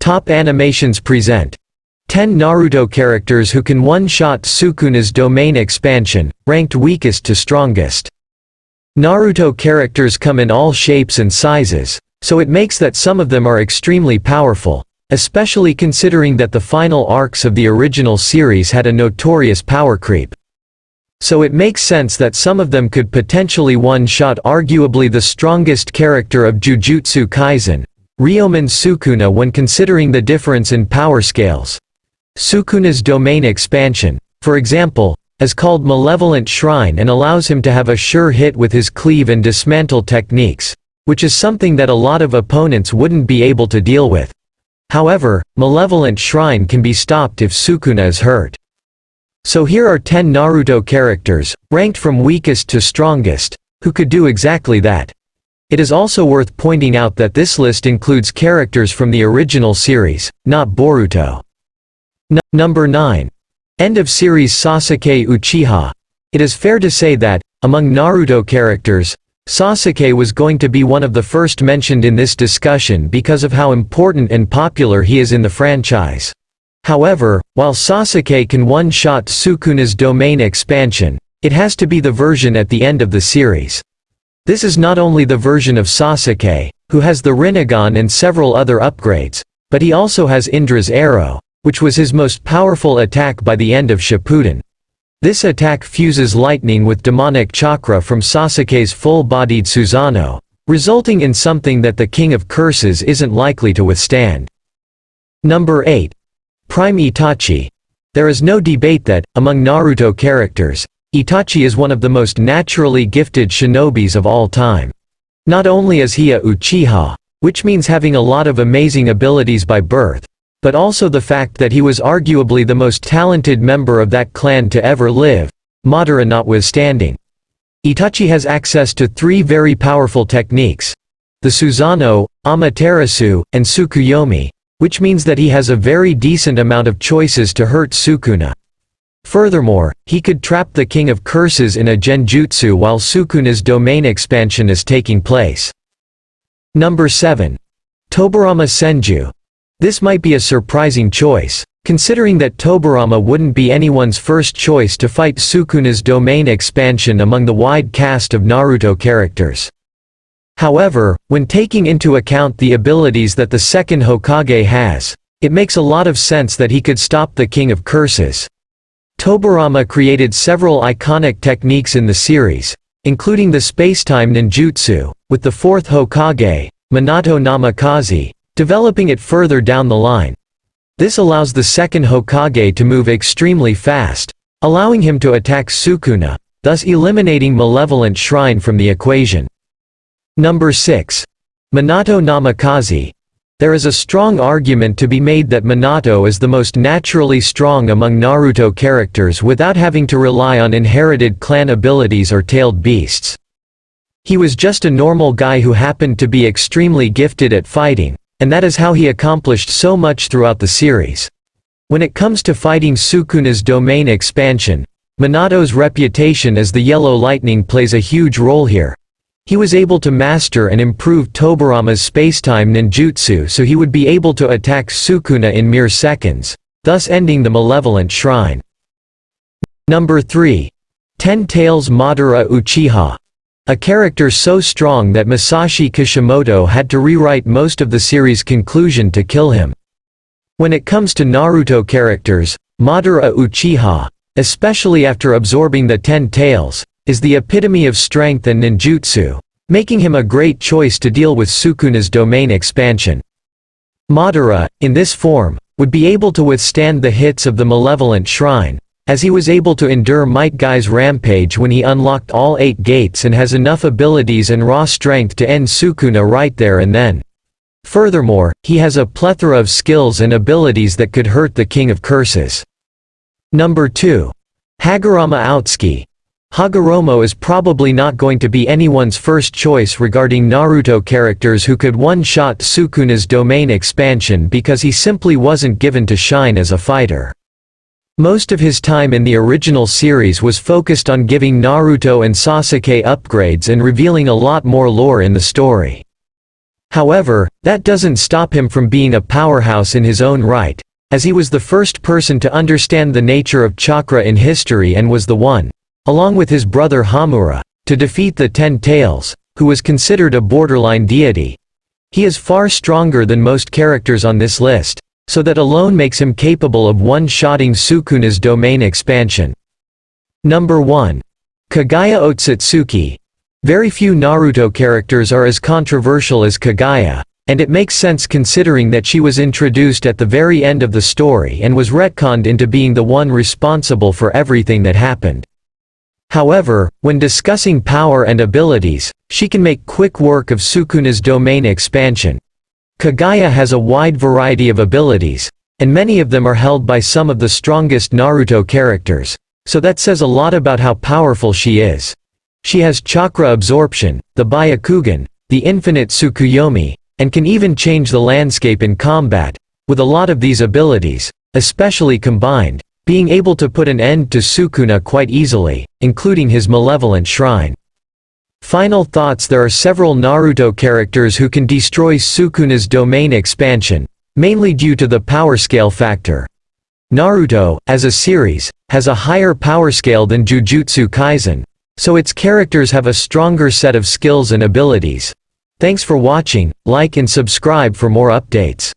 Top animations present 10 Naruto characters who can one-shot Sukuna's domain expansion, ranked weakest to strongest. Naruto characters come in all shapes and sizes, so it makes that some of them are extremely powerful, especially considering that the final arcs of the original series had a notorious power creep. So it makes sense that some of them could potentially one-shot arguably the strongest character of Jujutsu Kaisen, Ryomen Sukuna, when considering the difference in power scales. Sukuna's domain expansion, for example, is called Malevolent Shrine and allows him to have a sure hit with his cleave and dismantle techniques, which is something that a lot of opponents wouldn't be able to deal with. However, Malevolent Shrine can be stopped if Sukuna is hurt. So here are 10 Naruto characters, ranked from weakest to strongest, who could do exactly that. It is also worth pointing out that this list includes characters from the original series, not Boruto. Number 9. End of series Sasuke Uchiha. It is fair to say that, among Naruto characters, Sasuke was going to be one of the first mentioned in this discussion because of how important and popular he is in the franchise. However, while Sasuke can one-shot Sukuna's domain expansion, it has to be the version at the end of the series. This is not only the version of Sasuke, who has the Rinnegan and several other upgrades, but he also has Indra's arrow, which was his most powerful attack by the end of Shippuden. This attack fuses lightning with demonic chakra from Sasuke's full-bodied Susanoo, resulting in something that the King of Curses isn't likely to withstand. Number 8. Prime Itachi. There is no debate that, among Naruto characters, Itachi is one of the most naturally gifted shinobis of all time. Not only is he a Uchiha, which means having a lot of amazing abilities by birth, but also the fact that he was arguably the most talented member of that clan to ever live, Madara notwithstanding. Itachi has access to 3 very powerful techniques: the Susanoo, Amaterasu, and Tsukuyomi, which means that he has a very decent amount of choices to hurt Sukuna. Furthermore, he could trap the King of Curses in a genjutsu while Sukuna's domain expansion is taking place. Number 7. Tobirama Senju. This might be a surprising choice, considering that Tobirama wouldn't be anyone's first choice to fight Sukuna's domain expansion among the wide cast of Naruto characters. However, when taking into account the abilities that the second Hokage has, it makes a lot of sense that he could stop the King of Curses. Tobirama created several iconic techniques in the series, including the spacetime ninjutsu, with the 4th Hokage, Manato Namazi, developing it further down the line. This allows the second Hokage to move extremely fast, allowing him to attack Sukuna, thus eliminating Malevolent Shrine from the equation. Number 6. Manato Namazi. There is a strong argument to be made that Manato is the most naturally strong among Naruto characters without having to rely on inherited clan abilities or tailed beasts. He was just a normal guy who happened to be extremely gifted at fighting, and that is how he accomplished so much throughout the series. When it comes to fighting Sukuna's domain expansion, Manato's reputation as the Yellow Lightning plays a huge role here. He was able to master and improve Tobirama's spacetime ninjutsu so he would be able to attack Sukuna in mere seconds, thus ending the Malevolent Shrine. Number 3. 10 Tails Madara Uchiha. A character so strong that Masashi Kishimoto had to rewrite most of the series' conclusion to kill him. When it comes to Naruto characters, Madara Uchiha, especially after absorbing the 10 Tails, is the epitome of strength and ninjutsu, making him a great choice to deal with Sukuna's domain expansion. Madara, in this form, would be able to withstand the hits of the Malevolent Shrine, as he was able to endure Might Guy's rampage when he unlocked all 8 gates and has enough abilities and raw strength to end Sukuna right there and then. Furthermore, he has a plethora of skills and abilities that could hurt the King of Curses. Number 2. Hagurama Outsuki. Haguro is probably not going to be anyone's first choice regarding Naruto characters who could one-shot Sukuna's domain expansion because he simply wasn't given to shine as a fighter. Most of his time in the original series was focused on giving Naruto and Sasuke upgrades and revealing a lot more lore in the story. However, that doesn't stop him from being a powerhouse in his own right, as he was the first person to understand the nature of chakra in history and was the one, along with his brother Hamura, to defeat the Ten Tails, who was considered a borderline deity. He is far stronger than most characters on this list, so that alone makes him capable of one-shotting Sukuna's domain expansion. Number 1. Kagaya Otsutsuki. Very few Naruto characters are as controversial as Kagaya, and it makes sense considering that she was introduced at the very end of the story and was retconned into being the one responsible for everything that happened. However, when discussing power and abilities, she can make quick work of Sukuna's domain expansion. Kagaya has a wide variety of abilities, and many of them are held by some of the strongest Naruto characters, so that says a lot about how powerful she is. She has chakra absorption, the Byakugan, the infinite Tsukuyomi, and can even change the landscape in combat, with a lot of these abilities, especially combined, being able to put an end to Sukuna quite easily, including his malevolent shrine. Final thoughts: there are several Naruto characters who can destroy Sukuna's domain expansion, mainly due to the power scale factor. Naruto, as a series, has a higher power scale than Jujutsu Kaisen, so its characters have a stronger set of skills and abilities. Thanks for watching, like and subscribe for more updates.